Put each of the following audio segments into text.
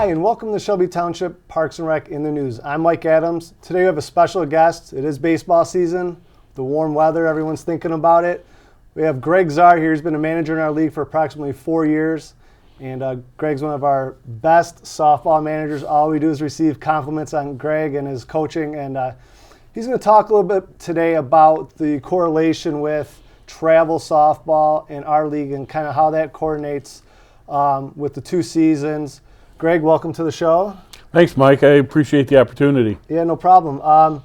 Hi, and welcome to Shelby Township Parks and Rec in the News. I'm Mike Adams. Today we have a special guest. It is baseball season. The warm weather, everyone's thinking about it. We have Greg Czar here. He's been a manager in our league for approximately 4 years. And Greg's one of our best softball managers. All we do is receive compliments on Greg and his coaching. And he's going to talk a little bit today about the correlation with travel softball in our league and kind of how that coordinates with the two seasons. Greg, welcome to the show. Thanks, Mike. I appreciate the opportunity. Yeah, no problem.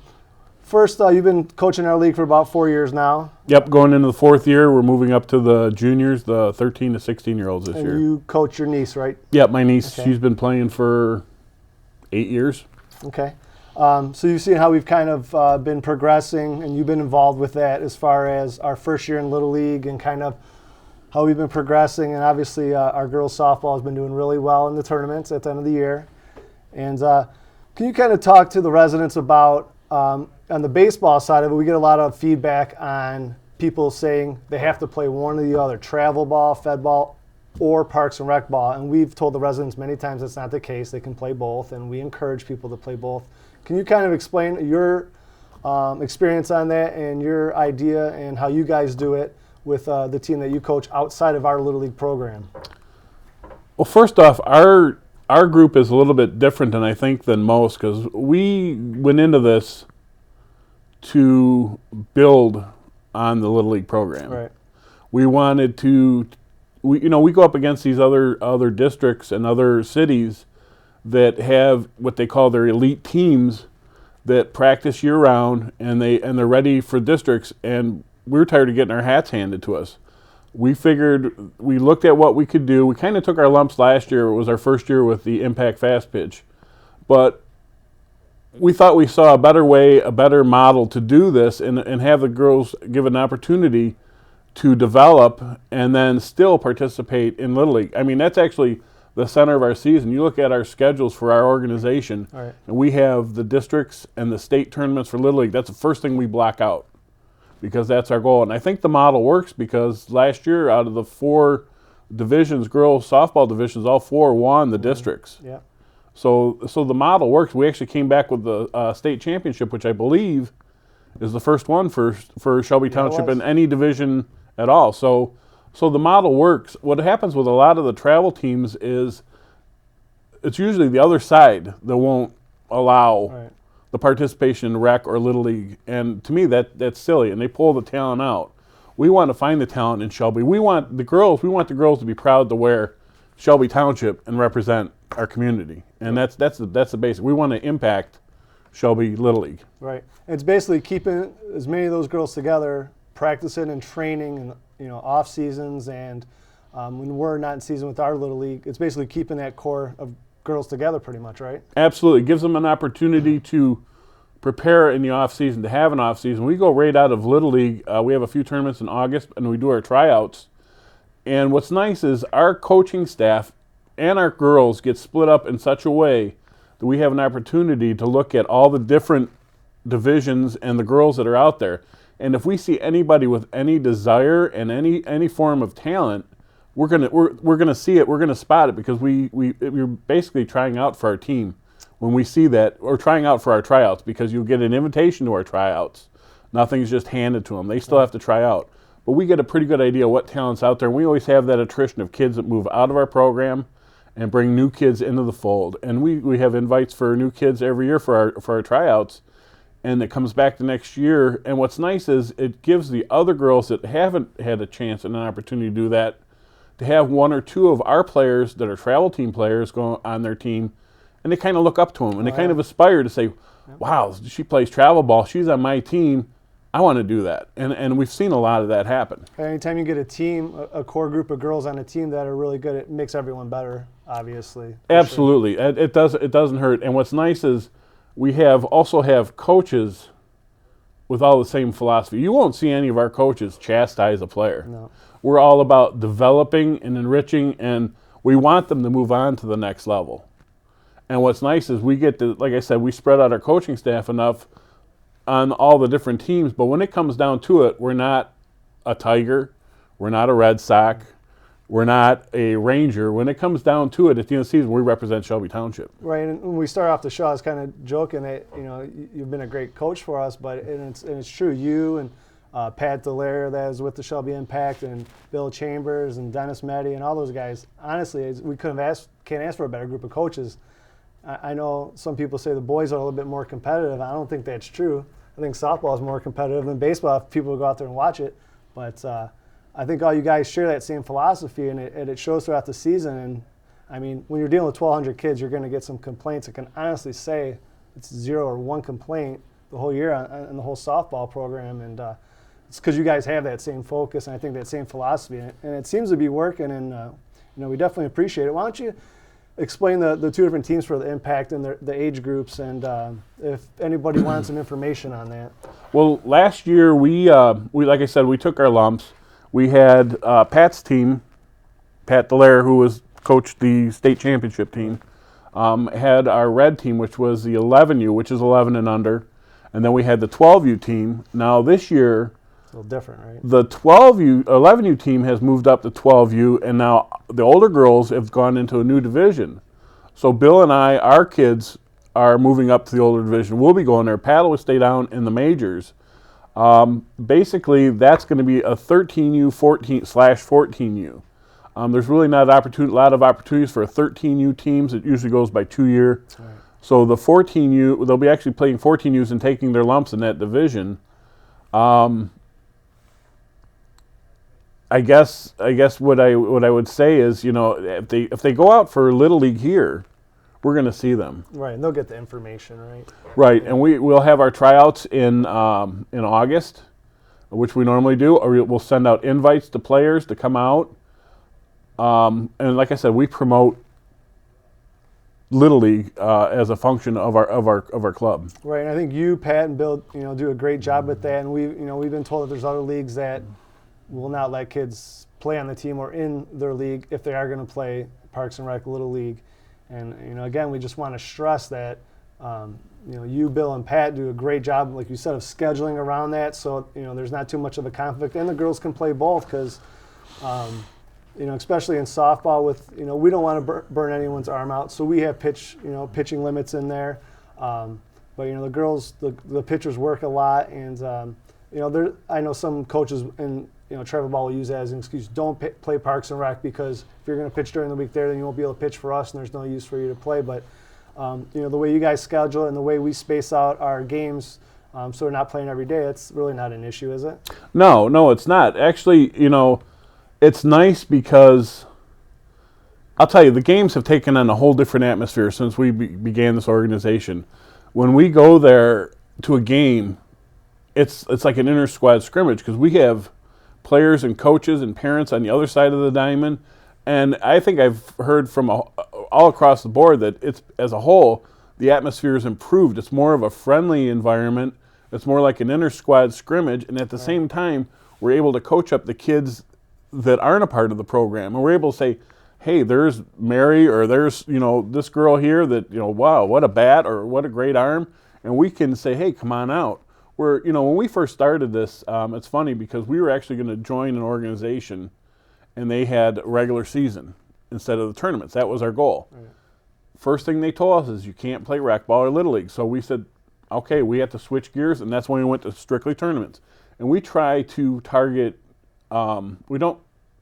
First, you've been coaching our league for about 4 years now. Yep, going into the fourth year. We're moving up to the juniors, the 13 to 16-year-olds this year. And you coach your niece, right? Yep, my niece. Okay. She's been playing for 8 years. Okay. So you've seen how we've kind of been progressing, and you've been involved with that as far as our first year in Little League and kind of how we've been progressing. And obviously our girls softball has been doing really well in the tournaments at the end of the year. And can you kind of talk to the residents about, on the baseball side of it, we get a lot of feedback on people saying they have to play one or the other, travel ball, fed ball, or Parks and Rec ball. And we've told the residents many times that's not the case. They can play both, and we encourage people to play both. Can you kind of explain your experience on that and your idea and how you guys do it with the team that you coach outside of our Little League program? Well, first off, our group is a little bit different than most because we went into this to build on the Little League program. Right. We wanted to, we go up against these other districts and other cities that have what they call their elite teams that practice year round and they're ready for districts, and we were tired of getting our hats handed to us. We figured, we looked at what we could do. We kind of took our lumps last year. It was our first year with the Impact Fastpitch. But we thought we saw a better way, a better model to do this and have the girls give an opportunity to develop and then still participate in Little League. I mean, that's actually the center of our season. You look at our schedules for our organization, right, and we have the districts and the state tournaments for Little League. That's the first thing we block out because that's our goal. And I think the model works because last year out of the 4 divisions, girls softball divisions, all 4 won the districts. Yeah. So the model works. We actually came back with the state championship, which I believe is the first one for Shelby Township in any division at all. So the model works. What happens with a lot of the travel teams is it's usually the other side that won't allow the participation in rec or Little League. And to me, that's silly, and they pull the talent out. We want to find the talent in Shelby. We want the girls to be proud to wear Shelby Township and represent our community. And that's the basic. We want to impact Shelby Little League. Right. It's basically keeping as many of those girls together, practicing and training and off seasons, and when we're not in season with our Little League, it's basically keeping that core of girls together pretty much, right? Absolutely. It gives them an opportunity to prepare in the off season, to have an off season. We go right out of Little League. We have a few tournaments in August, and we do our tryouts. And what's nice is our coaching staff and our girls get split up in such a way that we have an opportunity to look at all the different divisions and the girls that are out there. And if we see anybody with any desire and any form of talent, we're gonna see it. We're gonna spot it because we're basically trying out for our team when we see that, or trying out for our tryouts, because you get an invitation to our tryouts. Nothing's just handed to them. They still have to try out. But we get a pretty good idea what talent's out there. And we always have that attrition of kids that move out of our program and bring new kids into the fold. And we have invites for new kids every year for our tryouts. And it comes back the next year. And what's nice is it gives the other girls that haven't had a chance and an opportunity to do that to have 1 or 2 of our players that are travel team players go on their team, and they kind of look up to them and they kind of aspire to say, wow, she plays travel ball, she's on my team, I want to do that. And we've seen a lot of that happen. Anytime you get a team, a core group of girls on a team that are really good, it makes everyone better, obviously. Absolutely. Sure. It doesn't hurt. And what's nice is we also have coaches with all the same philosophy. You won't see any of our coaches chastise a player. No. We're all about developing and enriching, and we want them to move on to the next level. And what's nice is we get to, like I said, we spread out our coaching staff enough on all the different teams, but when it comes down to it, we're not a Tiger, we're not a Red Sox, We're not a Ranger. When it comes down to it, at the end of the season, we represent Shelby Township. Right, and when we start off the show, I was kind of joking that you've been a great coach for us, but it's true. You and Pat Delaire, that was with the Shelby Impact, and Bill Chambers and Dennis Meddy and all those guys. Honestly, we can't ask for a better group of coaches. I know some people say the boys are a little bit more competitive. I don't think that's true. I think softball is more competitive than baseball if people go out there and watch it. But I think all you guys share that same philosophy, and it shows throughout the season. And I mean, when you're dealing with 1,200 kids, you're going to get some complaints. I can honestly say it's 0 or 1 complaint the whole year on the whole softball program. And it's because you guys have that same focus, and I think that same philosophy. And it seems to be working, and we definitely appreciate it. Why don't you explain the 2 different teams for the Impact and the age groups, and if anybody wants some information on that. Well, last year we like I said, we took our lumps. We had Pat's team, Pat Delaire, who coached the state championship team, had our red team, which was the 11U, which is 11 and under, and then we had the 12U team. Now this year, it's a little different, right? The 11U team has moved up to 12U, and now the older girls have gone into a new division. So Bill and our kids are moving up to the older division. We'll be going there. Pat will stay down in the majors. Basically, that's going to be a 13U 14/14U. There's really not a lot of opportunities for 13U teams. It usually goes by 2 year. Right. So the 14U, they'll be actually playing 14Us and taking their lumps in that division. I guess what I would say is, if they go out for Little League here, we're going to see them. Right, and they'll get the information, right? Right, and we'll have our tryouts in August, which we normally do, or we'll send out invites to players to come out. And like I said, we promote Little League as a function of our club. Right, and I think you, Pat, and Bill, do a great job with that. And we've been told that there's other leagues that will not let kids play on the team or in their league if they are going to play Parks and Rec Little League. And again, we just want to stress that you, Bill, and Pat do a great job, like you said, of scheduling around that. So there's not too much of a conflict, and the girls can play both because, especially in softball, we don't want to burn anyone's arm out. So we have pitching limits in there. But the girls, the pitchers work a lot, and I know some coaches and Trevor Ball will use that as an excuse. Don't play Parks and Rec because if you're going to pitch during the week there, then you won't be able to pitch for us, and there's no use for you to play. But the way you guys schedule it and the way we space out our games, so we're not playing every day, it's really not an issue, is it? No, it's not. Actually, it's nice because I'll tell you, the games have taken on a whole different atmosphere since we began this organization. When we go there to a game, it's like an inter-squad scrimmage because we have players and coaches and parents on the other side of the diamond. And I think I've heard from all across the board that it's, as a whole, the atmosphere has improved. It's more of a friendly environment. It's more like an inter-squad scrimmage. And at the same time, we're able to coach up the kids that aren't a part of the program. And we're able to say, hey, there's Mary, or there's, this girl here that, wow, what a bat, or what a great arm. And we can say, hey, come on out. When we first started this, it's funny because we were actually going to join an organization and they had regular season instead of the tournaments. That was our goal. Right. First thing they told us is you can't play rec ball or Little League. So we said, okay, we have to switch gears, and that's when we went to strictly tournaments. And we try to target, we don't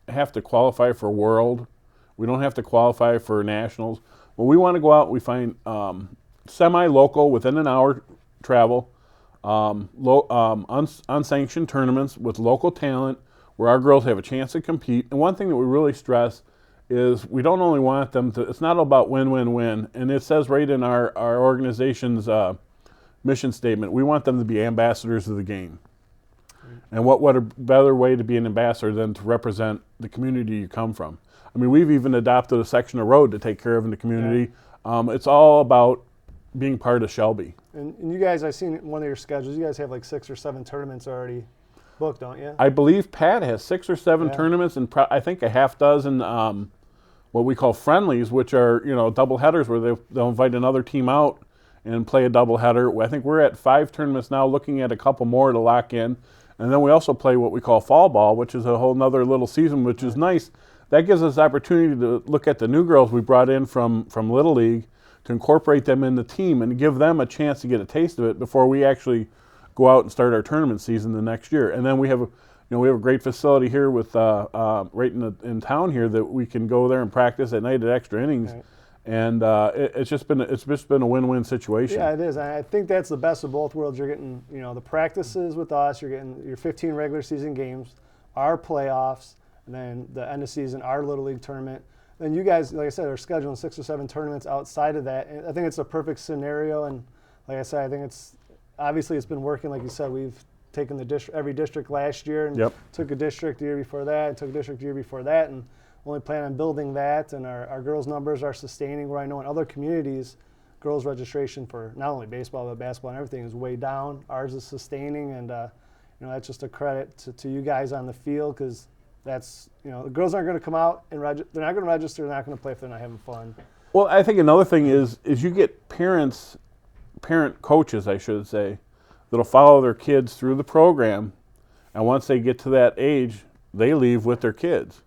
have to qualify for World. We don't have to qualify for Nationals. When we want to go out, we find semi-local, within an hour travel, unsanctioned tournaments with local talent where our girls have a chance to compete. And one thing that we really stress is we don't only want them to, it's not about win, win, win. And it says right in our organization's mission statement, we want them to be ambassadors of the game. And what a better way to be an ambassador than to represent the community you come from. I mean, we've even adopted a section of road to take care of in the community. Yeah. It's all about being part of Shelby. And you guys, I've seen one of your schedules, you guys have like 6 or 7 tournaments already booked, don't you? I believe Pat has 6 or 7 tournaments, and I think a half dozen what we call friendlies, which are double headers where they'll invite another team out and play a double header. I think we're at 5 tournaments now, looking at a couple more to lock in. And then we also play what we call fall ball, which is a whole nother little season, which is nice. That gives us the opportunity to look at the new girls we brought in from Little League, to incorporate them in the team and give them a chance to get a taste of it before we actually go out and start our tournament season the next year. And then we have a great facility here with right in town here that we can go there and practice at night at extra innings. Right. And it's just been a win-win situation. Yeah, it is. I think that's the best of both worlds. You're getting the practices with us. You're getting your 15 regular season games, our playoffs, and then the end of season, our Little League tournament. Then you guys, like I said, are scheduling 6 or 7 tournaments outside of that. And I think it's a perfect scenario. And like I said, I think it's been working. Like you said, we've taken every district last year and took a district the year before that, and took a district the year before that, and only plan on building that. And our girls' numbers are sustaining, where I know in other communities, girls' registration for not only baseball but basketball and everything is way down. Ours is sustaining, and that's just a credit to you guys on the field, because that's the girls aren't going to come out and they're not going to register. They're not going to play if they're not having fun. Well, I think another thing is you get parent coaches, I should say, that'll follow their kids through the program, and once they get to that age, they leave with their kids.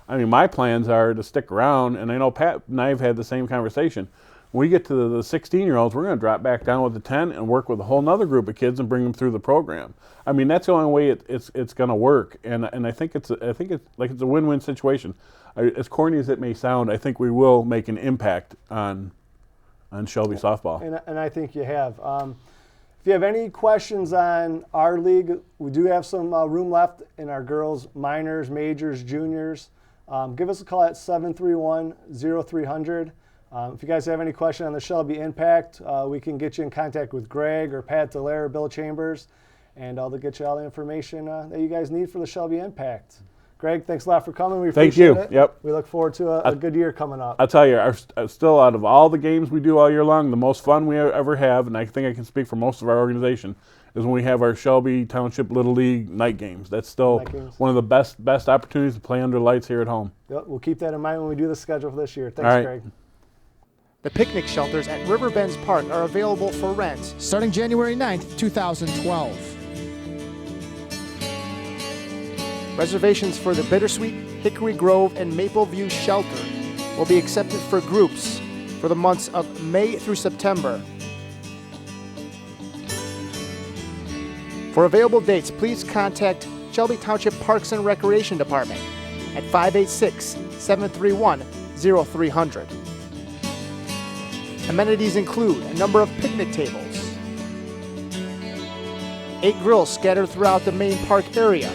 I mean, my plans are to stick around, and I know Pat and I have had the same conversation. When we get to the 16-year-olds, we're going to drop back down with the 10 and work with a whole nother group of kids and bring them through the program. I mean, that's the only way it's going to work, and I think it's a win-win situation. As corny as it may sound, I think we will make an impact on Shelby softball. And I think you have. If you have any questions on our league, we do have some room left in our girls' minors, majors, juniors. Give us a call at 731-0300. If you guys have any question on the Shelby Impact, we can get you in contact with Greg or Pat Delaire or Bill Chambers, and they'll get you all the information that you guys need for the Shelby Impact. Greg, thanks a lot for coming. We appreciate it. Yep. We look forward to a good year coming up. I'll tell you, still out of all the games we do all year long, the most fun we ever have, and I think I can speak for most of our organization, is when we have our Shelby Township Little League night games. That's still one of the best opportunities to play under lights here at home. Yep, we'll keep that in mind when we do the schedule for this year. Thanks, Greg. The picnic shelters at Riverbends Park are available for rent starting January 9th, 2012. Reservations for the Bittersweet, Hickory Grove, and Maple View shelter will be accepted for groups for the months of May through September. For available dates, please contact Shelby Township Parks and Recreation Department at 586-731-0300. Amenities include a number of picnic tables, 8 grills scattered throughout the main park area,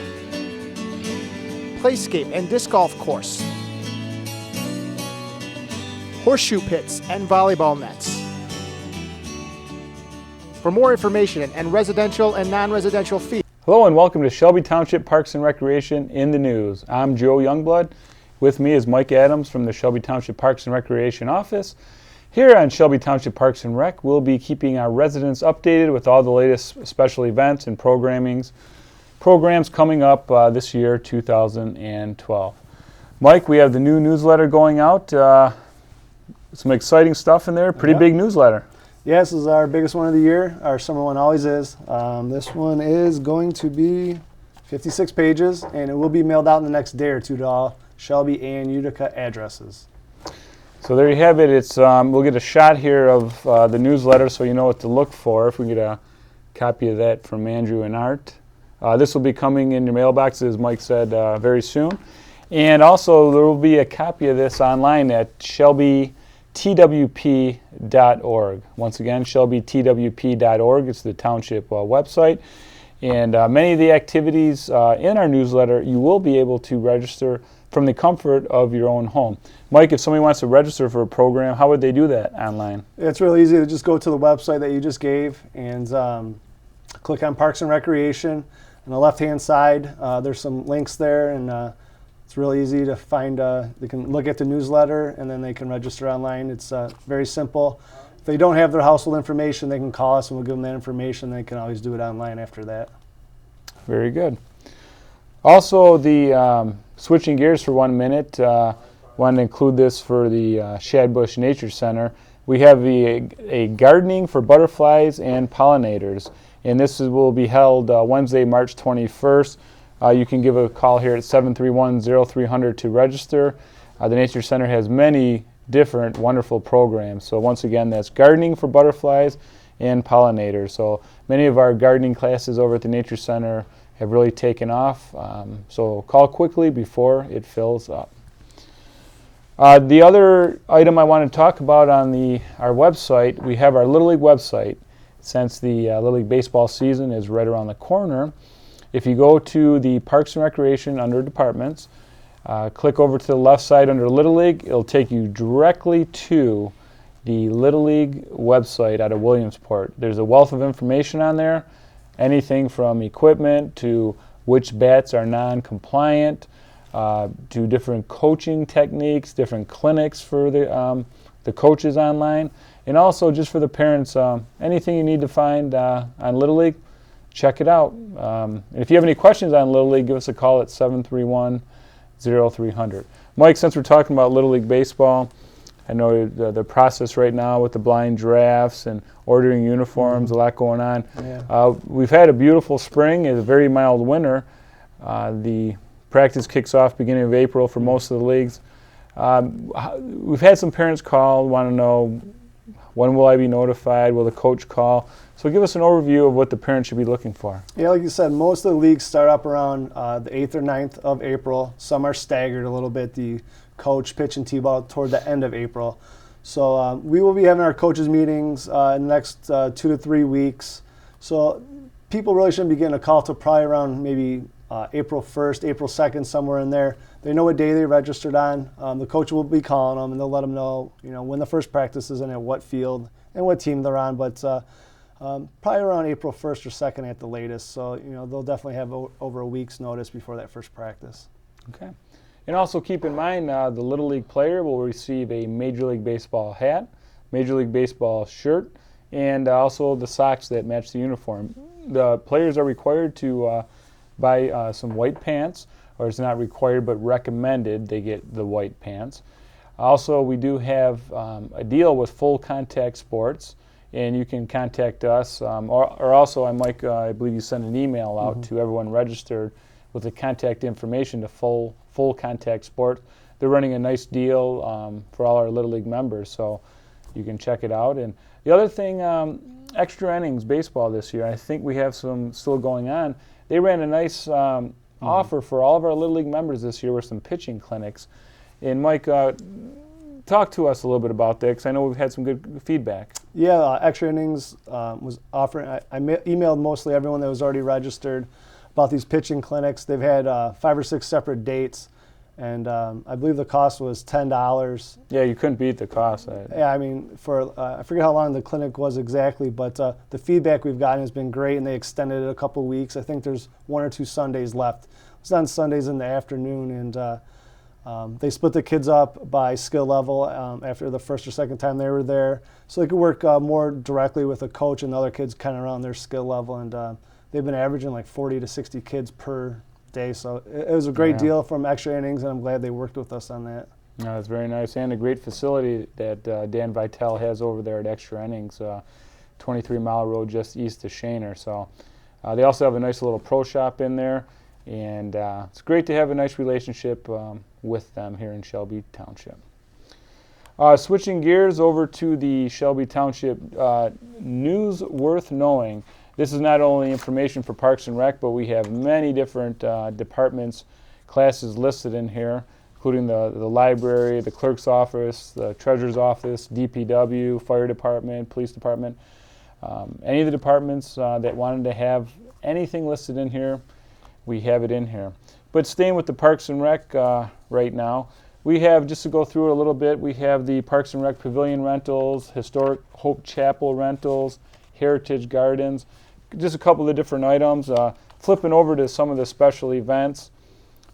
playscape and disc golf course, horseshoe pits and volleyball nets. For more information and residential and non-residential fees. Hello and welcome to Shelby Township Parks and Recreation in the News. I'm Joe Youngblood. With me is Mike Adams from the Shelby Township Parks and Recreation office. Here on Shelby Township Parks and Rec, we'll be keeping our residents updated with all the latest special events and programs coming up this year, 2012. Mike, we have the new newsletter going out. Some exciting stuff in there. Pretty big newsletter. Yes, this is our biggest one of the year. Our summer one always is. This one is going to be 56 pages, and it will be mailed out in the next day or two to all Shelby and Utica addresses. So there you have it. It's we'll get a shot here of the newsletter so you know what to look for. If we get a copy of that from Andrew and Art. This will be coming in your mailbox, as Mike said, very soon. And also there will be a copy of this online at shelbytwp.org. Once again, shelbytwp.org. It's the township website. And many of the activities in our newsletter you will be able to register from the comfort of your own home. Mike, if somebody wants to register for a program, how would they do that online? It's really easy to just go to the website that you just gave and click on Parks and Recreation. On the left-hand side, there's some links there, and it's really easy to find. They can look at the newsletter, and then they can register online. It's very simple. If they don't have their household information, they can call us, and we'll give them that information. They can always do it online after that. Very good. Also, the switching gears for 1 minute, wanted to include this for the Shadbush Nature Center. We have a gardening for butterflies and pollinators. and will be held Wednesday, March 21st. You can give a call here at 731-0300 to register. The Nature Center has many different wonderful programs. So once again, that's gardening for butterflies and pollinators. So many of our gardening classes over at the Nature Center have really taken off. So call quickly before it fills up. The other item I want to talk about on our website, we have our Little League website. Since the Little League baseball season is right around the corner, if you go to the Parks and Recreation under Departments, click over to the left side under Little League, it'll take you directly to the Little League website out of Williamsport. There's a wealth of information on there, anything from equipment to which bats are non-compliant, to different coaching techniques, different clinics for the coaches online, and also just for the parents, anything you need to find on Little League, check it out. And if you have any questions on Little League, give us a call at 731-0300. Mike, since we're talking about Little League baseball, I know the process right now with the blind drafts and ordering uniforms, a lot going on. Yeah. We've had a beautiful spring, a very mild winter. The practice kicks off beginning of April for most of the leagues. We've had some parents call, want to know, when will I be notified? Will the coach call? So give us an overview of what the parents should be looking for. Yeah, like you said, most of the leagues start up around the 8th or 9th of April. Some are staggered a little bit, the coach, pitch, and tee-ball toward the end of April. So we will be having our coaches meetings in the next 2 to 3 weeks. So people really shouldn't be getting a call till probably around maybe April 1st, April 2nd, somewhere in there. They know what day they registered on. The coach will be calling them, and they'll let them know, when the first practice is and at what field and what team they're on. But probably around April 1st or 2nd at the latest. So, they'll definitely have over a week's notice before that first practice. Okay. And also keep in mind, the Little League player will receive a Major League Baseball hat, Major League Baseball shirt, and also the socks that match the uniform. The players are required to buy some white pants, or it's not required but recommended they get the white pants. Also, we do have a deal with Full Contact Sports, and you can contact us. Or also, Mike, I believe you sent an email out to everyone registered with the contact information to Full Contact Sports. They're running a nice deal for all our Little League members, so you can check it out. And the other thing, extra innings baseball this year, I think we have some still going on. They ran a nice offer for all of our Little League members this year with some pitching clinics. And Mike, talk to us a little bit about that, because I know we've had some good feedback. Yeah, Extra Innings was offering. I emailed mostly everyone that was already registered about these pitching clinics. They've had 5 or 6 separate dates, and I believe the cost was $10. Yeah, you couldn't beat the cost. Yeah, I mean, for I forget how long the clinic was exactly, but the feedback we've gotten has been great, and they extended it a couple weeks. I think there's 1 or 2 Sundays left. It's on Sundays in the afternoon, and they split the kids up by skill level after the first or second time they were there, so they could work more directly with a coach and the other kids kind of around their skill level. And they've been averaging like 40 to 60 kids per day, so it was a great deal from Extra Innings, and I'm glad they worked with us on that. No, that's very nice, and a great facility that Dan Vitale has over there at Extra Innings, 23 Mile Road just east of Shaner. So they also have a nice little pro shop in there, and it's great to have a nice relationship with them here in Shelby Township. Switching gears over to the Shelby Township news worth knowing. This is not only information for Parks and Rec, but we have many different departments, classes listed in here, including the library, the clerk's office, the treasurer's office, DPW, fire department, police department. Any of the departments that wanted to have anything listed in here, we have it in here. But staying with the Parks and Rec right now, we have, just to go through it a little bit, we have the Parks and Rec Pavilion rentals, Historic Hope Chapel rentals, Heritage Gardens, just a couple of different items. Flipping over to some of the special events,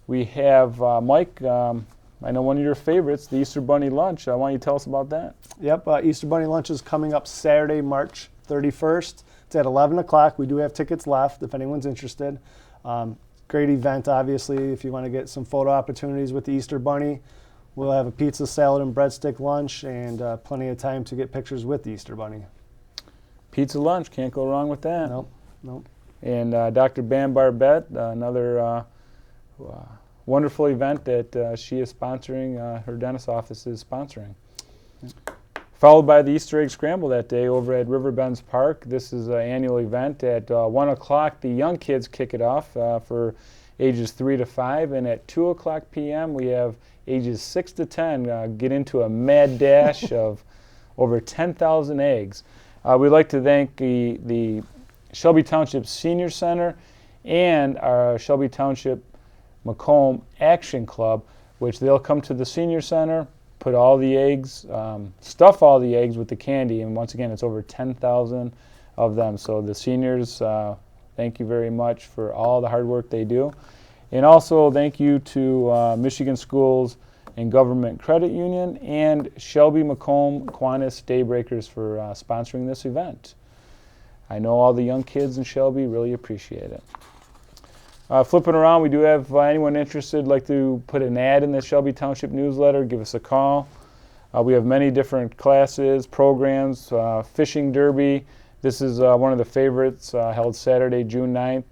we have, Mike, I know one of your favorites, the Easter Bunny Lunch. Why don't you tell us about that? Yep, Easter Bunny Lunch is coming up Saturday, March 31st. It's at 11 o'clock. We do have tickets left if anyone's interested. Great event, obviously, if you want to get some photo opportunities with the Easter Bunny. We'll have a pizza, salad, and breadstick lunch, and plenty of time to get pictures with the Easter Bunny. Pizza lunch, can't go wrong with that. Nope. Nope. And Dr. Bam Barbette, another wonderful event that she is sponsoring, her dentist office is sponsoring. Followed by the Easter egg scramble that day over at Riverbends Park. This is an annual event. At 1 o'clock, the young kids kick it off for ages 3 to 5, and at 2 o'clock p.m. we have ages 6 to 10 get into a mad dash of over 10,000 eggs. We'd like to thank the Shelby Township Senior Center and our Shelby Township Macomb Action Club, which they'll come to the Senior Center, put all the eggs, stuff all the eggs with the candy, and once again, it's over 10,000 of them. So the seniors, thank you very much for all the hard work they do. And also thank you to Michigan Schools and Government Credit Union and Shelby Macomb Kiwanis Daybreakers for sponsoring this event. I know all the young kids in Shelby really appreciate it. Flipping around, we do have anyone interested like to put an ad in the Shelby Township newsletter, give us a call. We have many different classes, programs, fishing derby. This is one of the favorites held Saturday, June 9th.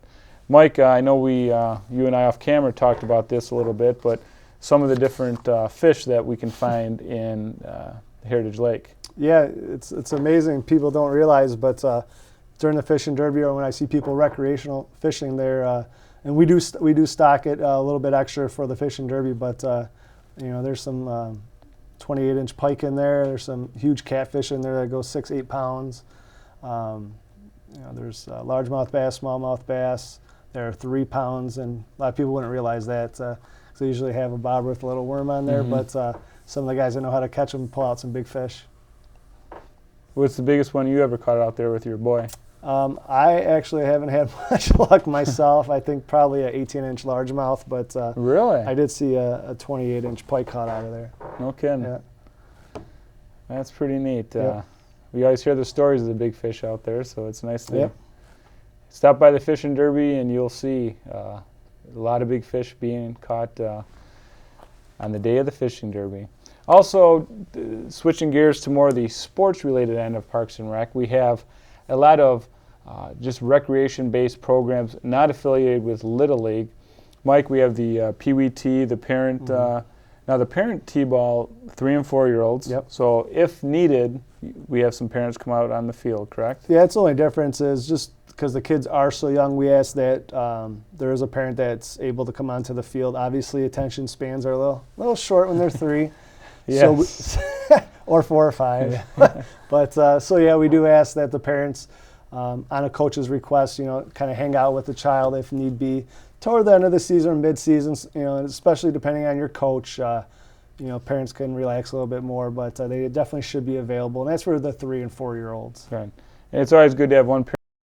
Mike, I know you and I off camera talked about this a little bit, but some of the different fish that we can find in Heritage Lake. Yeah, it's amazing. People don't realize, but during the fishing derby or when I see people recreational fishing there, and we do stock it a little bit extra for the fishing derby, but there's some 28-inch pike in there. There's some huge catfish in there that go 6-8 pounds. There's largemouth bass, smallmouth bass. They're 3 pounds, and a lot of people wouldn't realize that. So they usually have a bobber with a little worm on there, but some of the guys that know how to catch them pull out some big fish. What's the biggest one you ever caught out there with your boy? I actually haven't had much luck myself. I think probably an 18-inch largemouth, but really? I did see a 28-inch pike caught out of there. No kidding. Yeah. That's pretty neat. Yeah. We always hear the stories of the big fish out there, so it's nice to stop by the fishing derby and you'll see a lot of big fish being caught on the day of the fishing derby. Also, switching gears to more of the sports-related end of Parks and Rec, we have a lot of just recreation-based programs not affiliated with Little League. Mike, we have the PWT, the parent. Now the parent T-ball, 3 and 4-year-olds. Yep. So if needed, we have some parents come out on the field, correct? Yeah, it's the only difference is just because the kids are so young, we ask that there is a parent that's able to come onto the field. Obviously, attention spans are a little short when they're 3. Yes. So or 4 or 5. But so yeah, we do ask that the parents, on a coach's request, kind of hang out with the child if need be toward the end of the season or mid-season. Especially depending on your coach, parents can relax a little bit more, but they definitely should be available, and that's for the 3 and 4-year-olds. Right. And it's always good to have one parent